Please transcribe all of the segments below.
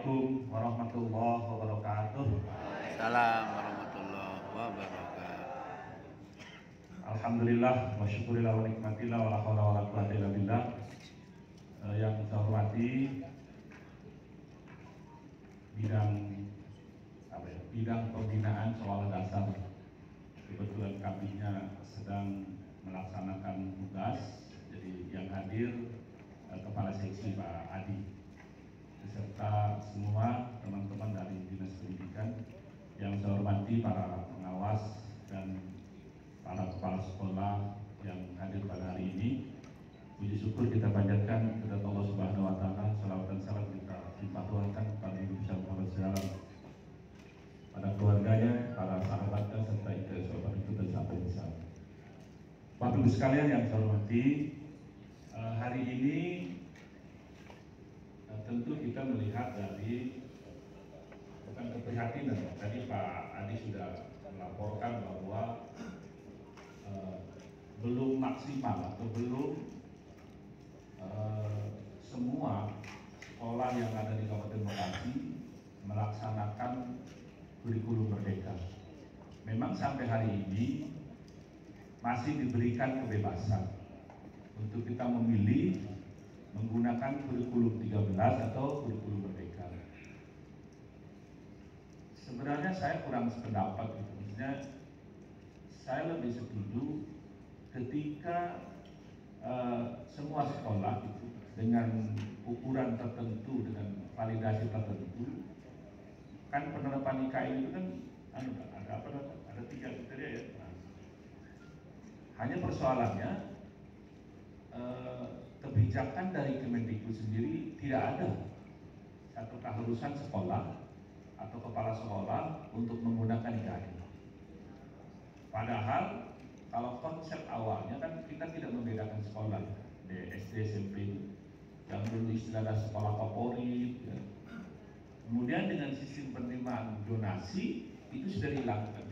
Assalamualaikum warahmatullahi wabarakatuh. Salam warahmatullahi wabarakatuh. Alhamdulillah wa syukurillah wa nikmatillah wa la haula wa la quwwata illa billah. Yang saya hormati bidang pembinaan sekolah dasar. Kebetulan kaminya sedang melaksanakan tugas, jadi yang hadir Kepala Seksi Pak Adi, beserta semua teman-teman dari Dinas Pendidikan. Yang saya hormati para pengawas dan para kepala sekolah yang hadir pada hari ini. Puji syukur kita panjatkan kepada Allah Subhanahu wa taala, salawat dan salam kita limpahkan kepada Nabi Muhammad SAW, pada keluarganya, para sahabatnya, serta kita sahabat itu dan sampai bersama. Bapak Ibu sekalian yang saya hormati, hari ini tentu kita melihat dari bukan keprihatinan. Tadi Pak Adi sudah melaporkan bahwa belum maksimal atau belum semua sekolah yang ada di Kabupaten Bekasi melaksanakan kurikulum merdeka. Memang sampai hari ini masih diberikan kebebasan untuk kita memilih menggunakan kurikulum 13 atau kurikulum merdeka. Sebenarnya saya kurang sependapat, maksudnya saya lebih setuju ketika semua sekolah itu dengan ukuran tertentu, dengan validasi tertentu. Kan penerapan IKN itu kan ada 3 kriteria ya. Nah, hanya persoalannya kebijakan dari Kemendikbud sendiri tidak ada satu keharusan sekolah atau kepala sekolah untuk menggunakan IKN. Padahal kalau konsep awalnya kan kita tidak membedakan sekolah di SD, SMP yang dulu istilahnya sekolah favorit. Ya. Kemudian dengan sistem penerimaan donasi itu sudah dilakukan.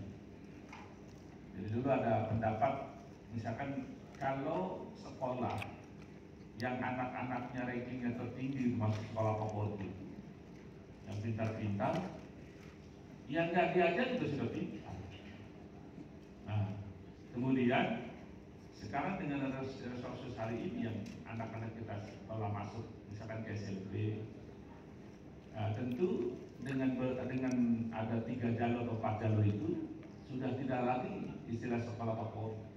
Jadi dulu ada pendapat, misalkan kalau sekolah yang anak-anaknya rankingnya tertinggi masuk sekolah favorit itu, yang pintar-pintar, yang nggak diajar juga sudah pintar. Nah, kemudian sekarang dengan resources hari ini yang anak-anak kita setelah masuk misalkan ke SMP, tentu dengan ada 3 jalur atau 4 jalur itu sudah tidak lagi istilah sekolah favorit.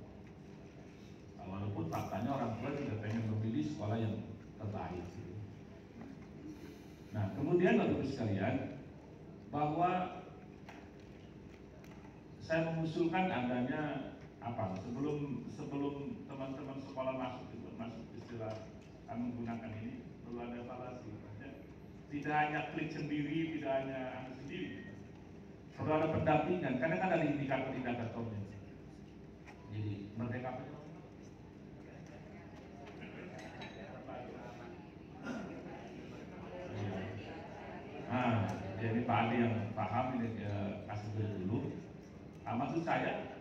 Walaupun faktanya orang tua juga pengen memilih sekolah yang terbaik. Nah, kemudian Bapak Ibu sekalian, bahwa saya mengusulkan adanya sebelum teman-teman sekolah masuk istilah menggunakan ini perlu ada evaluasi. Tidak hanya klik sendiri, tidak hanya sendiri, perlu ada pendampingan karena kan ada indikatornya. Jadi merdeka jadi Pak Adi yang paham ini kasih dulu. Maksud saya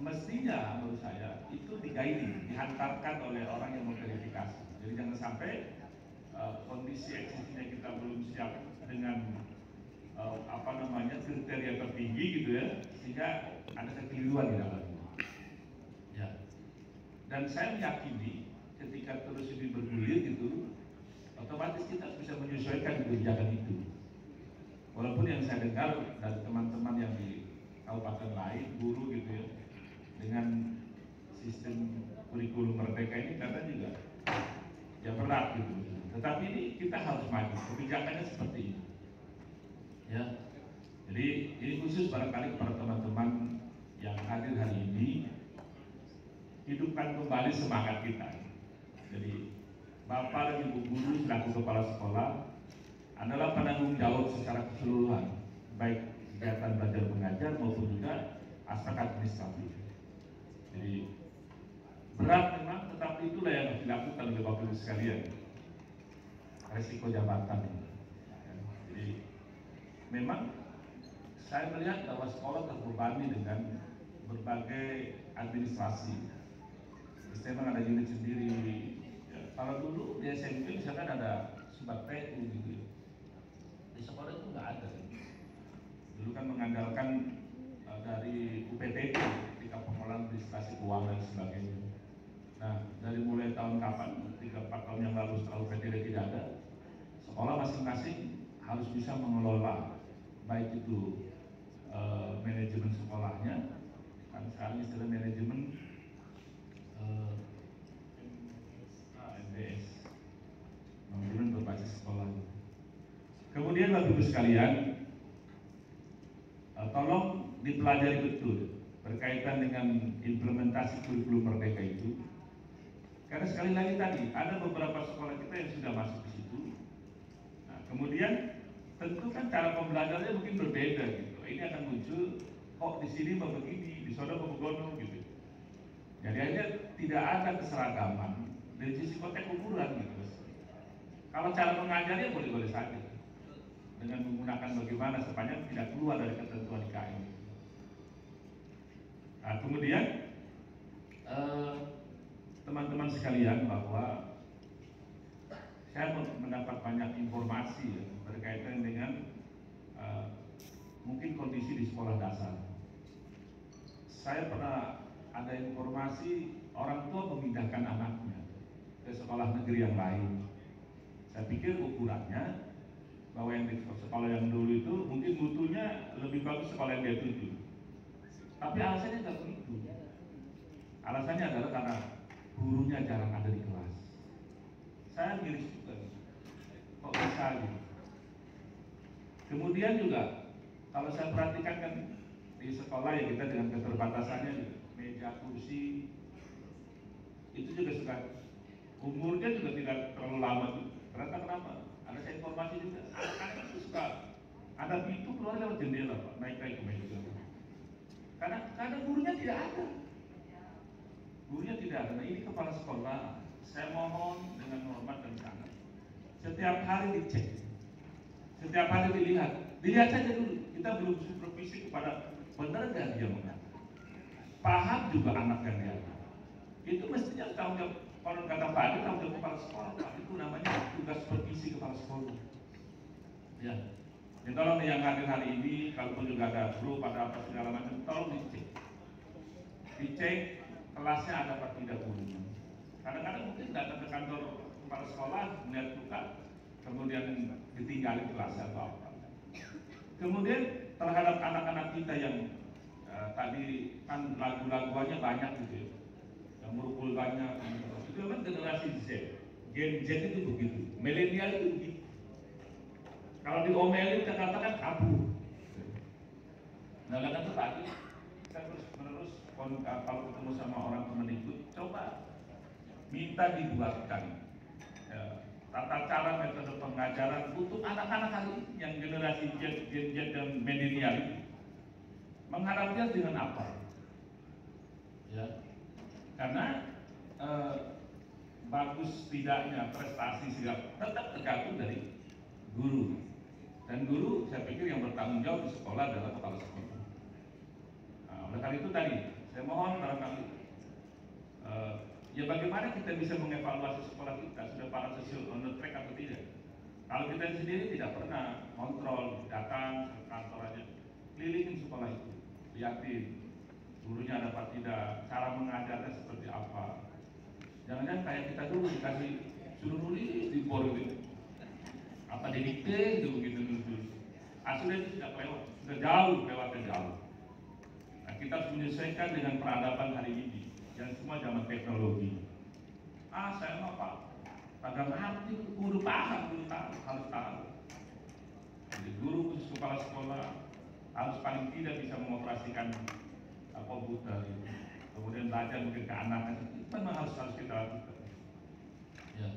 mestinya menurut saya itu di-guiding, dihantarkan oleh orang yang memverifikasi. Jadi jangan sampai kondisi eksisinya kita belum siap dengan kriteria tertinggi gitu ya, sehingga ada kekeliruan di dalamnya. Ya. Dan saya meyakini ketika terus ini bergulir gitu, otomatis kita bisa menyesuaikan kebijakan itu. Walaupun yang saya dengar dari teman-teman yang di kabupaten lain, guru gitu ya, dengan sistem kurikulum merdeka ini kadang juga ya berat gitu. Tetapi ini kita harus maju, kebijakannya seperti ini. Ya, jadi ini khusus barangkali para teman-teman yang hadir hari ini, hidupkan kembali semangat kita. Jadi Bapak dan Ibu guru selaku kepala sekolah adalah penanggung jawab secara keseluruhan, baik kegiatan belajar mengajar maupun juga aspek administratif. Jadi berat memang, tetapi itulah yang harus dilakukan oleh Bapak Ibu sekalian. Resiko jabatan ini. Jadi memang saya melihat bahwa sekolah terbebani dengan berbagai administrasi. Memang ada unit sendiri. Ya, kalau dulu di SMP misalkan ada subat PU, itu kan mengandalkan dari UPTT ketika pengelolaan administrasi keuangan dan sebagainya. Nah, dari mulai tahun kapan, 3-4 tahun yang lalu setelah UPTT tidak ada, sekolah masing-masing harus bisa mengelola, baik itu manajemen sekolahnya, kan sekarang istilah manajemen MBS, manajemen berbasis sekolah. Kemudian Bapak Ibu sekalian, tolong dipelajari betul berkaitan dengan implementasi kurikulum merdeka itu. Karena sekali lagi tadi, ada beberapa sekolah kita yang sudah masuk ke situ. Nah, kemudian tentu kan cara pembelajarannya mungkin berbeda gitu. Ini akan muncul, kok di sini mau begini, di sana mau begono gitu. Jadi akhirnya tidak ada keseragaman dari sisi konteks ukuran gitu. Kalau cara mengajarnya boleh-boleh saja, dengan menggunakan bagaimana sepanjang tidak keluar dari ketentuan IKN. Nah, kemudian teman-teman sekalian, bahwa saya mendapat banyak informasi ya, berkaitan dengan mungkin kondisi di sekolah dasar. Saya pernah ada informasi orang tua memindahkan anaknya ke sekolah negeri yang lain. Saya pikir ukurannya bahwa yang di sekolah yang dulu itu mungkin mutunya lebih bagus sekolah yang dia tuju. Tapi alasannya tidak begitu. Alasannya adalah karena gurunya jarang ada di kelas. Saya miris juga, kok bisa gitu. Kemudian juga kalau saya perhatikan kan di sekolah ya, kita dengan keterbatasannya juga, meja kursi itu juga suka, umurnya juga tidak terlalu lama tuh. Ternyata kenapa? Ada saya informasi juga, anak-anak itu suka ada pintu keluar lewat jendela Pak, naik-naik ke meja. Karena gurunya tidak ada. Gurunya tidak ada. Nah, ini kepala sekolah, saya mohon dengan hormat dan sangat, setiap hari dicek, setiap hari dilihat saja dulu. Kita belum supervisi kepada benar nggak dia mengajar, paham juga anak yang dia. Itu mestinya tanggung jawab. Kalau kata Pak Adi, tanggung jawab kepala sekolah, Pak, itu namanya tugas supervisi kepala sekolah. Ya, jadi tolong yang hadir hari ini, kalaupun juga ada grup, ada apa segala macam, tolong dicek kelasnya ada apa tidak gurunya. Kadang-kadang mungkin datang ke kantor kepala sekolah, melihat buka, kemudian ditinggalin kelasnya atau apa. Kemudian terhadap anak-anak kita yang tadi kan lagu-laguannya banyak gitu ya, yang merukul banyak, itu memang generasi Z, Gen Z itu begitu, milenial itu begitu. Kalau diomelin katakan kabur. Nah, karena itu tadi saya terus-menerus kalau ketemu sama orang Kemendikbud, coba minta dibuatkan tata cara metode pengajaran untuk anak-anak hari ini yang generasi Gen Z dan milenial itu. Menghadapnya dengan apa? Ya, karena bagus tidaknya prestasi siap tetap tergantung dari guru. Dan guru, saya pikir yang bertanggung jawab di sekolah adalah kepala sekolah. Nah, oleh karena itu tadi, saya mohon barangkali ya bagaimana kita bisa mengevaluasi sekolah kita, sudah para sosial on the track atau tidak. Kalau kita sendiri tidak pernah kontrol, datang ke kantor aja, kelilingin sekolah itu, lihatin gurunya ada apa tidak, cara mengajarnya seperti apa. Jangan-jangan kayak kita dulu dikasih suruh nulis di board gitu, apa didikte gitu gitu. Hasilnya itu sudah lewat, sudah jauh lewatnya jauh. Nah, kita harus menyesuaikan dengan peradaban hari ini, yang semua zaman teknologi. Saya mah Pak, pada ngerti, guru paham, guru tahu, harus tahu. Jadi guru khusus kepala sekolah harus paling tidak bisa mengoperasikan komputer, kemudian belajar mungkin ke anaknya, itu memang harus kita lakukan. Ya,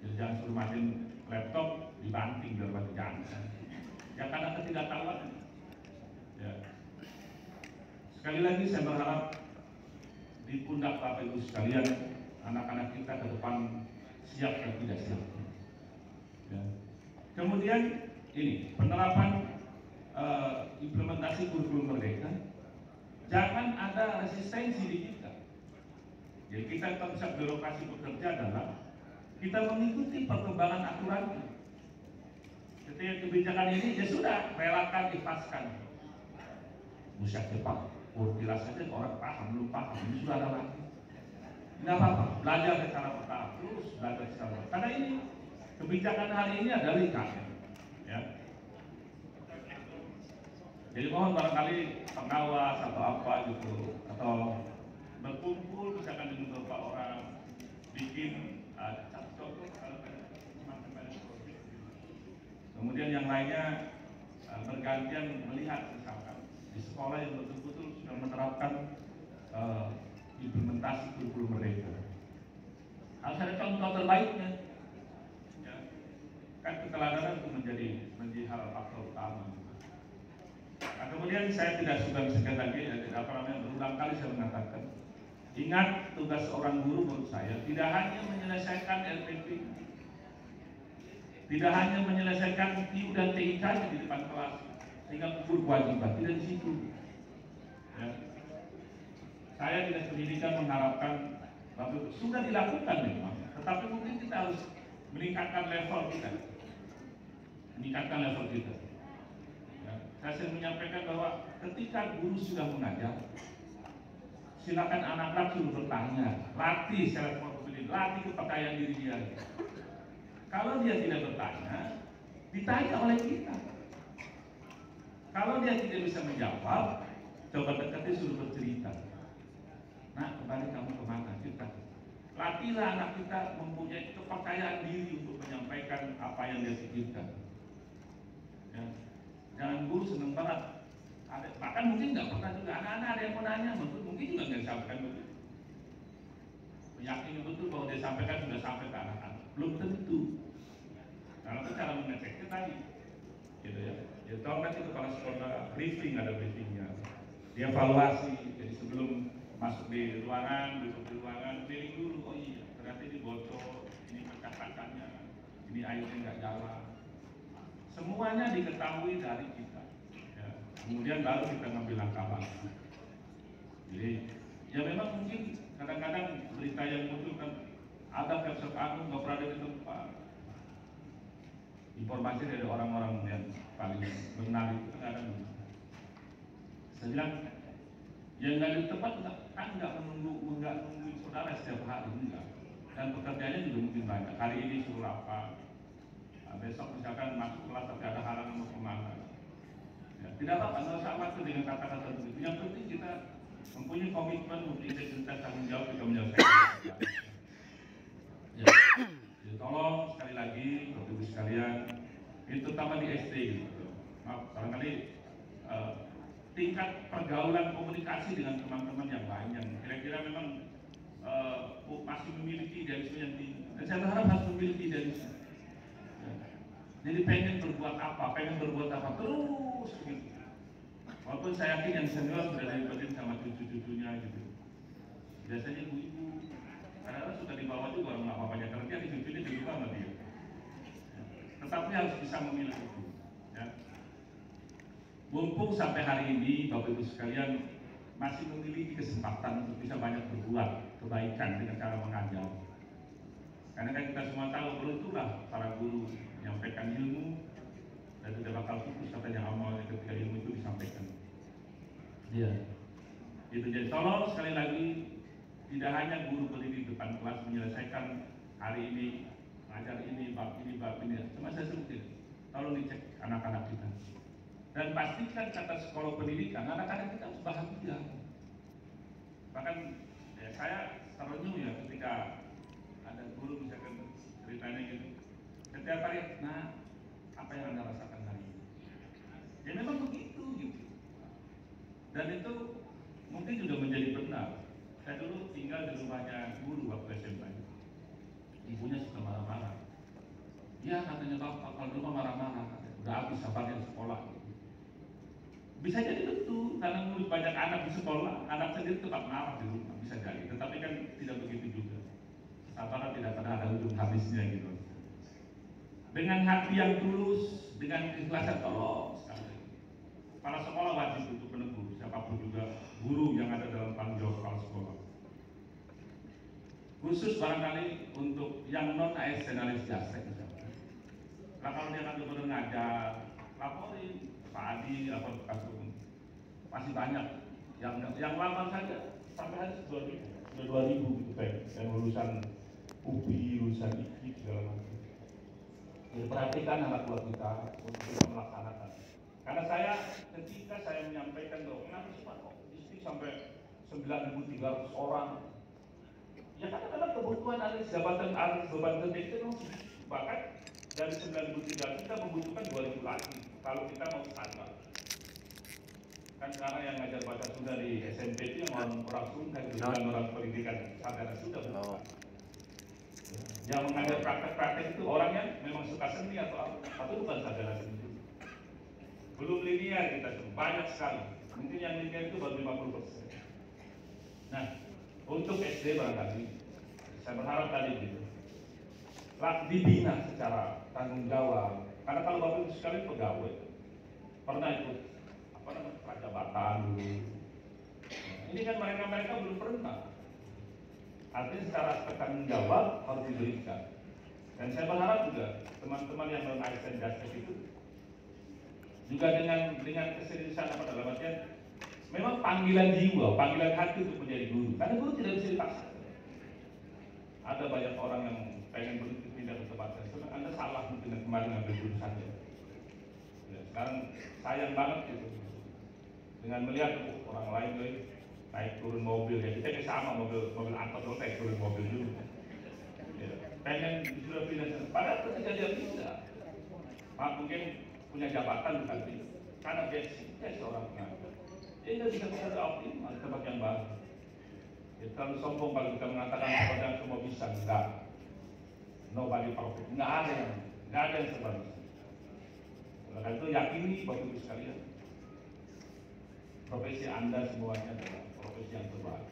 jadi jangan suruh matiin laptop dibanting biar bagi jangan. Ya karena ketidaktahuan. Ya. Sekali lagi saya berharap di pundak Bapak Ibu sekalian, anak-anak kita ke depan siap dan tidak siap. Ya. Kemudian ini penerapan implementasi kurikulum merdeka, jangan ada resistensi di kita. Jadi kita konsep birokrasi bekerja adalah kita mengikuti perkembangan aturan. Ketika kebijakan ini ya sudah relakan, ikhlaskan. Musyak cepat, jelas saja orang paham, belum paham, ini sudah ada lagi. Nggak apa-apa, belajar secara bertahap, terus belajar secara bertahap. Karena ini kebijakan hari ini adalah IKN, ya. Jadi mohon barangkali pengawas atau apa gitu, atau berkumpul misalkan dengan beberapa orang, bikin contoh kemudian yang lainnya bergantian melihat misalkan di sekolah yang betul-betul sudah menerapkan implementasi kurikulum Merdeka. Harus ada contoh terbaiknya. Ya. Kan keteladanan itu menjadi hal faktor utama. Nah, kemudian saya tidak suka sekali lagi, berulang kali saya mengatakan, ingat tugas seorang guru menurut saya tidak hanya menyelesaikan LPP, tidak hanya menyelesaikan TIU dan TIK di depan kelas sehingga gugur kewajiban, tidak di situ. Ya. Saya dinas pendidikan mengharapkan bahwa sudah dilakukan memang, tetapi mungkin kita harus meningkatkan level kita, Ya. Saya sering menyampaikan bahwa ketika guru sudah mengajar, silakan anak-anak suruh bertanya, latih secara kompetitif, latih kepercayaan diri dia. Kalau dia tidak bertanya, ditanya oleh kita. Kalau dia tidak bisa menjawab, coba dekati suruh bercerita. Nah, kembali kamu kemana kita? Latihlah anak kita mempunyai kepercayaan diri untuk menyampaikan apa yang dia pikirkan. Ya. Jangan guru seneng banget. Bahkan mungkin nggak pernah juga anak-anak ada yang mau nanya, mungkin juga nggak disampaikan begitu. Yakin betul bahwa dia sampaikan sudah sampai ke anak-anak. Belum tentu. Karena itu cara mengeceknya tadi, gitu ya. Ya tahu nanti kepala sekolah briefing, ada briefingnya. Dia evaluasi. Jadi sebelum masuk di ruangan, duduk di ruangan, keliling dulu. Oh iya, ternyata ini bocor, ini percakapannya, ini airnya nggak jalan. Semuanya diketahui dari kita. Ya. Kemudian baru kita ngambil langkah-langkah. Jadi, ya memang mungkin kadang-kadang berita yang muncul kan ada Kapsek Agung nggak berada di tempat. Informasi dari orang-orang yang paling benar itu kadang saya bilang yang nggak di tempat kan nggak menunggu saudara setiap hari, enggak. Dan pekerjaannya juga mungkin banyak. Hari ini suruh apa, besok misalkan masuk kelas tapi ada halangan mau kemana. Ya, tidak apa-apa, nggak usah khawatir dengan kata-kata begitu. Yang penting kita mempunyai komitmen, mempunyai integritas, tanggung jawab kita menyelesaikan. Ya. Jadi tolong sekali lagi, Bapak Ibu sekalian, itu terutama di SD gitu. Maaf, barangkali tingkat pergaulan komunikasi dengan teman-teman yang lain yang kira-kira memang masih memiliki idealisme yang tinggi. Dan saya berharap harus memiliki idealisme. Ya. Jadi pengen berbuat apa terus gitu. Walaupun saya yakin yang senior sudah dilibatin sama cucu-cucunya gitu. Biasanya ibu-ibu kadang-kadang suka dibawa juga orang nggak apa-apanya kerja, di cucunya di rumah sama dia. Ya. Tetapi harus bisa memilih itu. Ya. Mumpung sampai hari ini Bapak Ibu sekalian masih memiliki kesempatan untuk bisa banyak berbuat kebaikan dengan cara mengajar. Karena kan kita semua tahu beruntunglah para guru menyampaikan ilmu dan tidak bakal putus katanya amalnya ketika ilmu itu disampaikan. Iya. Itu jadi tolong sekali lagi tidak hanya guru berdiri di depan kelas menyelesaikan hari ini mengajar ini bab ini. Cuma saya sebutin, tolong dicek anak-anak kita. Dan pastikan kata sekolah pendidikan anak-anak kita harus bahagia. Bahkan ya, saya terenyuh ya ketika ada guru misalkan ceritanya gitu. Setiap hari, nah apa yang Anda rasakan hari ini? Ya memang begitu gitu. Dan itu mungkin juga menjadi benar. Saya dulu tinggal di rumahnya guru waktu SMP. Ibunya suka marah-marah. Ya katanya bapak kalau rumah marah-marah, udah habis sabarnya di sekolah. Bisa jadi betul, karena ngurus banyak anak di sekolah, anak sendiri tetap marah di rumah, bisa jadi. Tetapi kan tidak begitu juga. Sabar tidak pernah ada ujung habisnya gitu. Dengan hati yang tulus, dengan keikhlasan tolong sekali. Para sekolah wajib untuk menegur siapapun juga guru yang ada dalam tanggung jawab kepala sekolah. Khusus barangkali untuk yang non ASN analis jasa misalnya. Nah kalau dia nanti benar ngajar, laporin Pak Adi atau kasus. masih banyak yang lama saja sampai hari 2000 gitu Pak, yang lulusan UPI, lulusan IKI segala macam. Jadi perhatikan anak buah kita untuk bisa melaksanakan. Karena ketika saya menyampaikan bahwa kenapa sih Pak kok istri sampai 9.300 orang, ya kadang-kadang kebutuhan ahli jabatan ahli beban kerja itu bahkan dari 9.300 kita membutuhkan 2.000 lagi kalau kita mau standar. Kan sekarang yang ngajar bahasa Sunda di SMP itu yang orang Sunda, bukan orang pendidikan sarjana Sunda. Yang mengajar praktek-praktek itu orang yang memang suka seni atau apa, tapi bukan sarjana seni. Belum linear kita semua, banyak sekali. Mungkin yang linear itu baru 50%. Nah, untuk SD barangkali, saya berharap tadi gitu, dibina secara tanggung jawab. Karena kalau Bapak Ibu sekalian pegawai, pernah ikut prajabatan dulu. Ini kan mereka belum pernah. Artinya secara tanggung jawab harus diberikan. Dan saya berharap juga teman-teman yang non ASN Justice itu juga dengan keseriusan apa dalam artian memang panggilan jiwa, panggilan hati untuk menjadi guru. Karena guru tidak bisa dipaksa. Ada banyak orang yang pengen pindah ke tempat saya. Anda salah mungkin kemarin ngambil jurusan saja. Ya, sekarang sayang banget gitu. Dengan melihat orang lain naik turun mobil, ya kita sama mobil angkot dulu naik turun mobil dulu. Ya, pengen sudah pindah, padahal ketika dia pindah, mungkin punya jabatan bukan pindah, karena basicnya seorang pengajar. Dia nggak bisa optimal di tempat yang baru. Ya, terlalu sombong kalau kita mengatakan kepada yang semua bisa, enggak. Nobody perfect, nggak ada yang serba bisa. Oleh itu yakini Bapak Ibu sekalian, profesi Anda semuanya adalah profesi yang terbaik.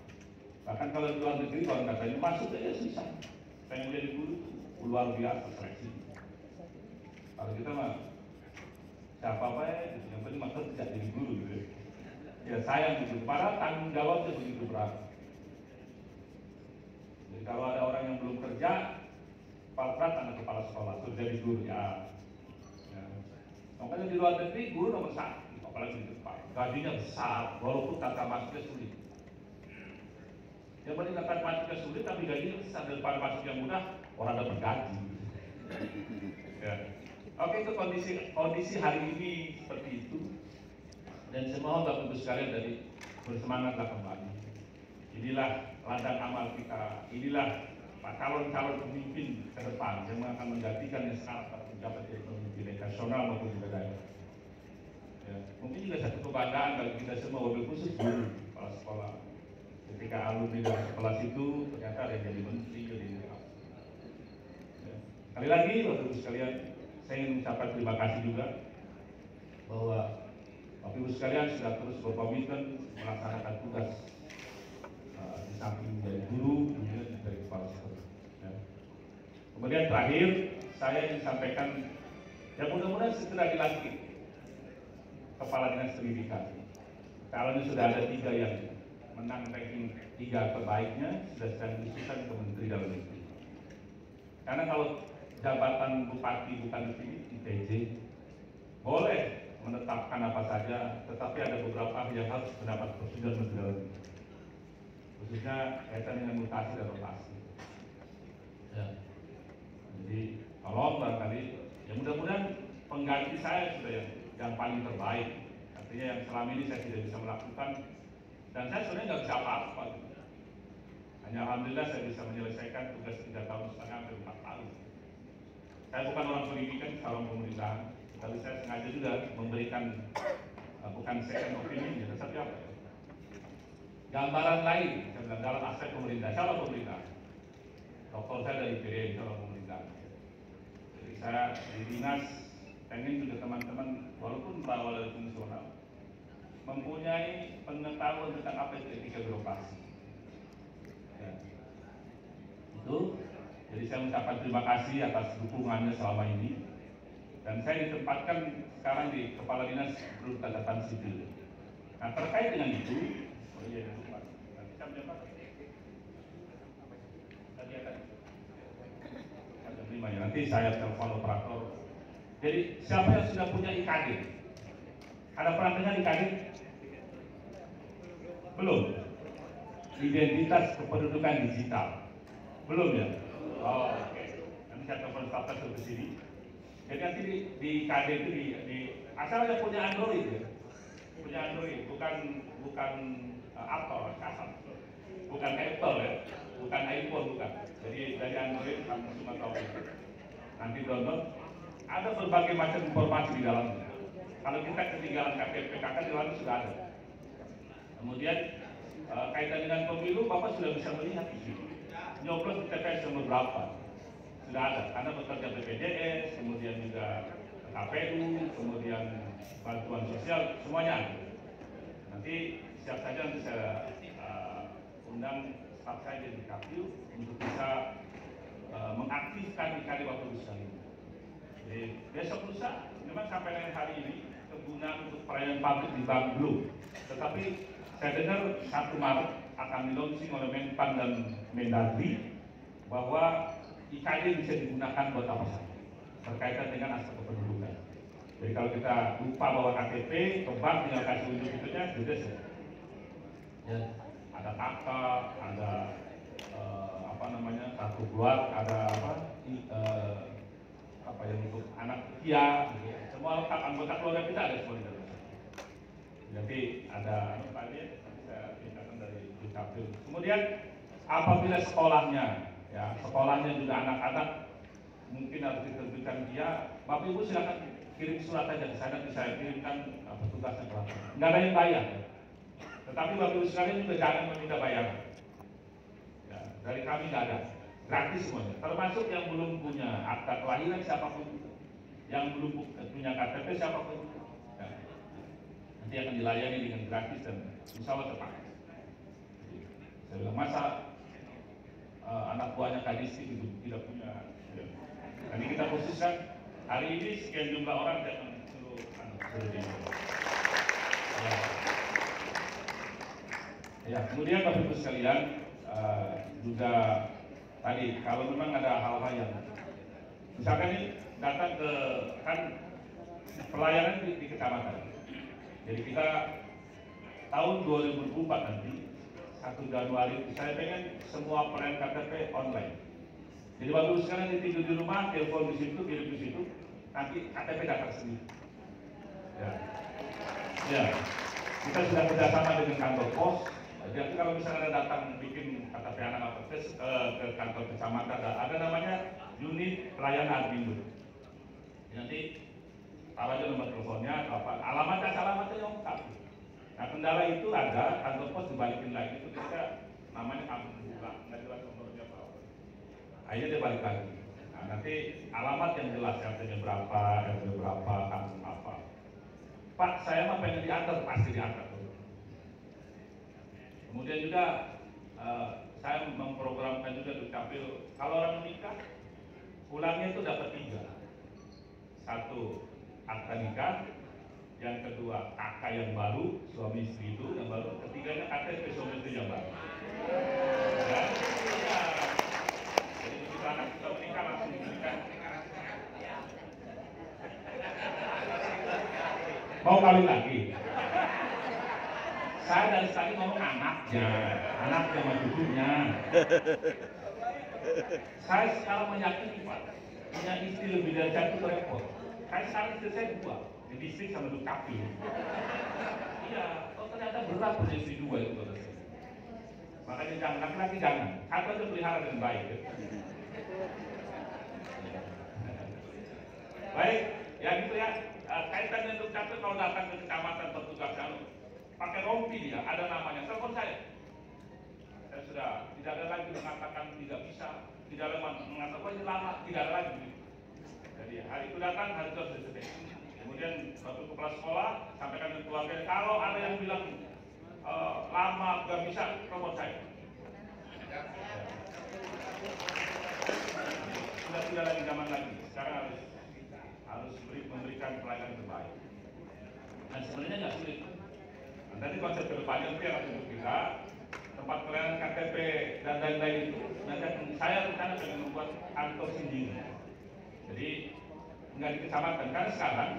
Bahkan kalau di luar negeri, kalau katanya masuk aja susah. Pengen jadi guru, luar biasa seleksi. Kalau kita mah siapa ya, yang penting mah kerja jadi guru gitu. Ya sayang gitu, padahal tanggung jawabnya begitu berat. Jadi kalau ada orang yang belum kerja, paling berat anak kepala sekolah, terus jadi guru ya. Makanya di luar negeri guru nomor 1, apalagi di depan. Gajinya besar, walaupun tata masuknya sulit. Yang penting tata masuknya sulit, tapi gajinya besar. Daripada masuk yang mudah, orang dapat gaji. Ya. Oke, itu kondisi hari ini seperti itu. Dan semoga Bapak Ibu sekalian dari bersemangatlah kembali. Inilah ladang amal kita. Inilah calon-calon pemimpin ke depan yang akan menggantikan yang sekarang menjabat ekonomi nasional maupun juga daerah. Ya, mungkin juga satu kebanggaan bagi kita semua, wabil khusus guru kepala sekolah. Ketika alumni dari sekolah itu ternyata ada yang jadi menteri, jadi apa. Ya. Sekali lagi, Bapak Ibu sekalian, saya ingin mengucapkan terima kasih juga bahwa Bapak Ibu sekalian sudah terus berkomitmen melaksanakan tugas di samping menjadi guru, kemudian dari kepala sekolah. Ya. Kemudian terakhir, saya ingin sampaikan, ya mudah-mudahan segera dilantik Kepala Dinas Pendidikan. Kalau ini sudah ada 3 yang menang ranking 3 terbaiknya, sudah sedang disusun ke Menteri Dalam Negeri. Karena kalau jabatan bupati bukan di sini, di PJ, boleh menetapkan apa saja, tetapi ada beberapa yang harus mendapat persetujuan Menteri Dalam Negeri. Khususnya kaitan dengan mutasi dan rotasi. Ya. Jadi tolong barangkali, ya mudah-mudahan pengganti saya sudah yang paling terbaik. Artinya yang selama ini saya tidak bisa melakukan, dan saya sebenarnya nggak bisa apa-apa. Hanya alhamdulillah saya bisa menyelesaikan tugas 3,5 tahun sampai 4 tahun. Saya bukan orang pendidikan, calon pemerintahan, tapi saya sengaja juga memberikan bukan second opinion, tetapi apa? Gambaran lain dalam aspek pemerintah, calon pemerintah. Doktor saya dari PDN, calon pemerintah. Jadi saya di dinas pengen juga teman-teman walaupun berawal dari fungsional mempunyai pengetahuan tentang apa itu etika birokrasi. Ya. Itu, jadi saya mengucapkan terima kasih atas dukungannya selama ini. Dan saya ditempatkan sekarang di Kepala Dinas Guru Catatan Sipil. Nah terkait dengan itu, oh iya, lupa. Nanti jam berapa? Tadi akan jam 5 ya. Nanti saya telepon operator. Jadi siapa yang sudah punya IKD? Ada pernah dengar IKD? Belum. Identitas kependudukan digital. Belum ya? Oh, oke. Nanti saya telepon staf suruh ke sini. Jadi nanti di KD itu di asal ada punya Android ya. Punya Android, bukan Apple, kasar. Bukan Apple ya. Bukan iPhone, bukan. Jadi dari Android kamu cuma tahu itu. Nanti download. Ada berbagai macam informasi di dalamnya. Kalau kita ketinggalan KTP KK di dalamnya sudah ada. Kemudian kaitan dengan pemilu, Bapak sudah bisa melihat di sini. Nyoblos di TPS nomor berapa? Sudah ada, karena bekerja BPJS, kemudian juga KPU, kemudian bantuan sosial, semuanya ada. Nanti siap saja nanti saya undang staf saya di KPU untuk bisa mengaktifkan IKD Bapak Ibu sekalian. Jadi besok lusa, memang sampai dengan hari ini kegunaan untuk perayaan publik di Bank belum. Tetapi saya dengar 1 Maret akan dilaunching oleh Menpan dan Mendagri bahwa IKD bisa digunakan buat apa saja berkaitan dengan aspek kependudukan. Jadi kalau kita lupa bawa KTP ke bank tinggal kasih unjuk itunya sudah selesai. Ya, ada kakak, ada kartu keluar, ada apa yang untuk anak usia, gitu. Semua lengkap anggota keluarga kita ada semua di dalam. Jadi ada apa ini? Saya mintakan dari Dukcapil. Kemudian apabila sekolahnya, ya sekolahnya juga anak-anak mungkin harus diterbitkan dia, Bapak Ibu silakan kirim surat aja ke sana, bisa kirimkan petugasnya ke sana. Nggak ada yang bayar. Tetapi Bapak Ibu sekalian juga jangan meminta bayaran. Ya, dari kami nggak ada, gratis semuanya. Termasuk yang belum punya akta kelahiran siapapun, yang belum punya KTP siapapun. Ya, nanti akan dilayani dengan gratis dan insya Allah terpakai. Saya bilang masa anak buahnya Kadistik itu tidak punya. Ya. Nanti kita khususkan hari ini sekian jumlah orang jangan suruh di. Ya, kemudian Bapak Ibu sekalian juga tadi kalau memang ada hal-hal yang misalkan ini datang ke kan pelayanan di kecamatan. Jadi kita tahun 2024 nanti 1 Januari saya pengen semua pelayanan KTP online. Jadi Bapak Ibu sekalian tidur di rumah, telepon di situ, kirim di situ, nanti KTP datang sendiri. Ya. Ya. Kita sudah kerjasama dengan kantor pos. Jadi kalau misalnya datang bikin KTP anak atau ke kantor kecamatan, ada namanya unit pelayanan Admin. Nanti taruh aja nomor teleponnya, alamatnya lengkap. Nah kendala itu ada, kantor pos dibalikin lagi itu ketika namanya kampung buka, nggak jelas nomornya apa. Akhirnya dia balik lagi. Nah, nanti alamat yang jelas, RT-nya berapa, RT berapa, kampung apa. Pak, saya mah pengen diantar, pasti diantar. Kemudian juga saya memprogramkan juga Dukcapil, kalau orang menikah, pulangnya itu dapat 3. 1, akta nikah, yang kedua kakak yang baru, suami istri itu yang baru, ketiganya KTP suami istri yang baru. Ya, ya. Jadi begitu anak kita menikah langsung menikah. Mau kawin lagi? Saya dari tadi ngomong anaknya sama cucunya. Saya sekarang meyakini Pak, punya istri lebih dari 1 repot. Saya sekarang istri saya 2, di distrik sama Dukcapil. Iya, oh ternyata berat punya istri 2 itu. Makanya jangan, laki-laki jangan. Satu aja pelihara dengan baik. Ya. Baik, ya gitu ya. Kaitan dengan Dukcapil kalau datang ke kecamatan petugas pakai rompi dia, ada namanya, telepon saya. Saya sudah tidak ada lagi mengatakan tidak bisa, tidak ada mengatakan ini lama, tidak ada lagi. Jadi hari itu datang, hari itu harus disetek. Kemudian waktu kepala sekolah sampaikan ke keluarga, kalau ada yang bilang lama nggak bisa, telepon saya. Sudah tidak lagi zaman lagi. Sekarang harus memberikan pelayanan terbaik. Dan sebenarnya nggak sulit. Nanti konsep kedepannya nanti akan untuk kita tempat pelayanan KTP dan lain-lain itu nanti saya rencana akan membuat kantor sendiri. Jadi nggak di kecamatan karena sekarang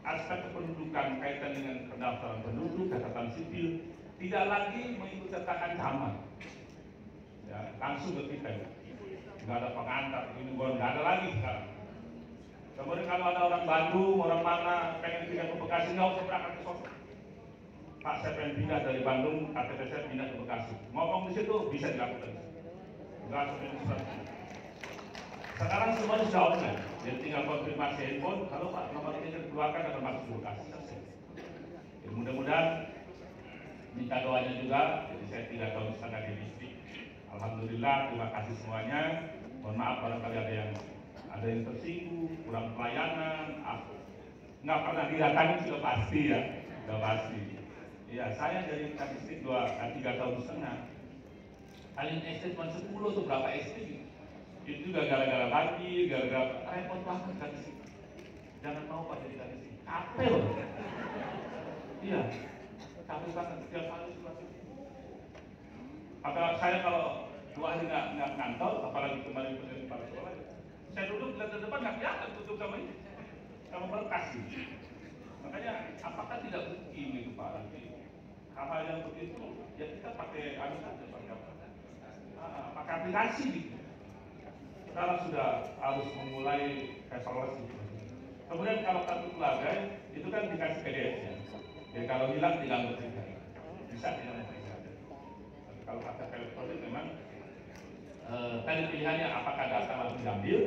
aspek kependudukan kaitan dengan pendaftaran penduduk, catatan sipil tidak lagi mengikut sertakan zaman, ya, langsung ke kita, nggak ada pengantar, ini nggak ada lagi sekarang. Kemudian kalau ada orang Bandung, orang mana pengen pindah ke Bekasi, nggak usah berangkat ke Solo. Pak, saya pengen pindah dari Bandung, KTP saya pindah ke Bekasi. Ngomong di situ bisa dilakukan. Nggak usah surat. Sekarang semuanya sudah online, jadi tinggal konfirmasi handphone. Halo Pak, nomor ini dikeluarkan akan masuk ke Bekasi. Ya, mudah-mudahan minta doanya juga. Jadi saya 3 tahun setengah di distrik. Alhamdulillah, terima kasih semuanya. Mohon maaf barangkali ada yang tersinggung, kurang pelayanan, nggak pernah didatangi sudah pasti ya, sudah pasti. Ya, saya dari statistik 3 tahun setengah. Kalian estate cuma 10 tuh berapa estate? Itu juga gara-gara banjir, gara-gara repot banget kan sih. Jangan mau pada dikasih capek loh. Iya, capek banget setiap hari sudah. Apalagi saya kalau 2 hari nggak kantor, apalagi kemarin kepala sekolah, saya duduk di depan nggak kelihatan tutup sama ini, sama berkas gitu. Makanya apakah tidak mungkin itu Pak? Hal-hal yang begitu ya kita pakai pakai aplikasi gitu. Sekarang sudah harus memulai evaluasi. Kemudian kalau kartu keluarga itu kan dikasih PDF ya. Jadi kalau hilang tinggal ngetik. Bisa tinggal ngetik. Kalau KTP elektronik memang tadi pilihannya apakah data langsung diambil,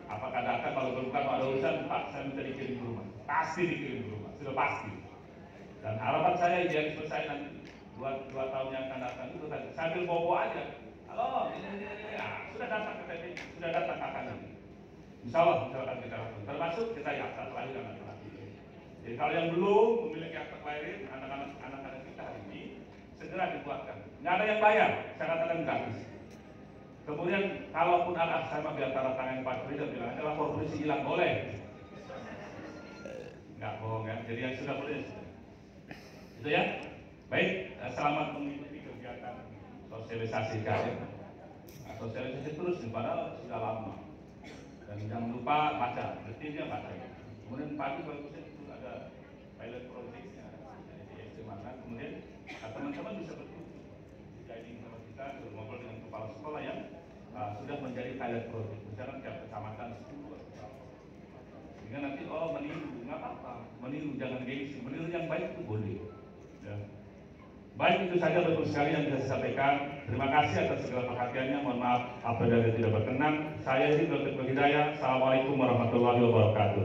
apakah data kalau bukan ada urusan Pak saya minta dikirim ke rumah. Pasti dikirim ke rumah, sudah pasti. Dan harapan saya idealisme saya nanti 2 tahun yang akan datang itu tadi sambil bobo aja. Halo, ini ya, sudah datang ke TP, sudah datang kakak ini. Insya Allah misalkan kita lakukan. Termasuk kita yang akta kelahiran laki-laki. Jadi kalau yang belum memiliki akta kelahiran anak-anak kita hari ini segera dibuatkan. Nggak ada yang bayar, saya katakan gratis. Kemudian kalaupun ada saya biar tanda tangan Pak Presiden bilang ada lapor polisi hilang boleh. Nggak bohong kan? Jadi yang sudah boleh. Itu ya. Baik, selamat mengikuti kegiatan sosialisasi kalian. Sosialisasi terus padahal sudah lama. Dan jangan lupa baca, detailnya baca. Kemudian pagi bagusnya itu ada pilot projectnya, jadi mana. Kemudian teman-teman bisa berkumpul, guiding sama kita, ngobrol dengan kepala sekolah yang sudah menjadi pilot project. Misalnya tiap kecamatan 10 sehingga nanti meniru, nggak apa-apa, meniru jangan gengsi, meniru yang baik itu boleh. Ya. Baik, itu saja betul sekali yang bisa saya sampaikan. Terima kasih atas segala perhatiannya. Mohon maaf apabila tidak berkenan. Saya ini Dr. Hidayah. Assalamualaikum warahmatullahi wabarakatuh.